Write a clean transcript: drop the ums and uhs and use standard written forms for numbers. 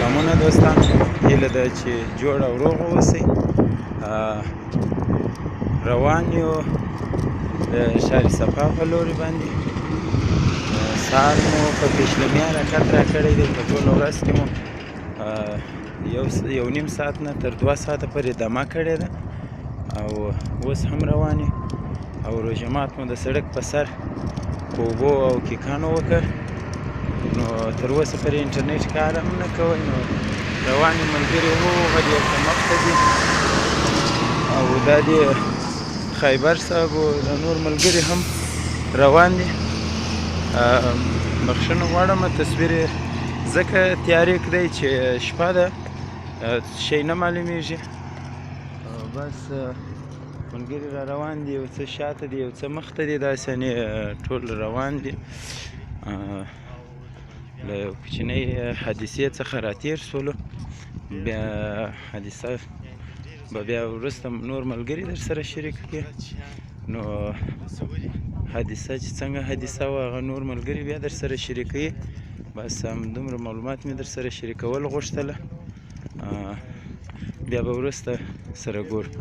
سلامونه دوستان، هیله ده چې جوړ او روغ اوسئ. روان یو د ښار صفا په لوري باندې. سهار مو په پیشلمیا حرکت راکړی دی. په ټوله ورځ کې مو یو نیم ساعت نه تر 2 ساعته پورې دمه کړې ده او اوس هم روان یو. او روژه مات مو د سړک په سر په اوبو او کیکانو وکړ، نو تر اوسه پورې انټرنیټ کار هم نه کوی. نو روان یم، ملګري وغږېد ته مخته دي او دا دې خیبر صاحب او د نور ملګري هم روان دي. بخښنه غواړم، تصویر یې ځکه تیارې کړی چې شپه ده، شی نه معلومیږي. بس ملګري را روان دي، یو څه شاته دي، یو څه مخته دي، داسې ټول روان دي. له یو کوچنۍ حادثې څخه راتېر شولو، بیا حادثه به بیا وروسته نور ملګري در سره شریک کړي. نو حادثه چې څنګه حادثه وه هغه نور ملګري بیا در سره شریکوي. بس همدومره معلومات مې در سره شریکول غوښتله، بیا به وروسته سره ګورو.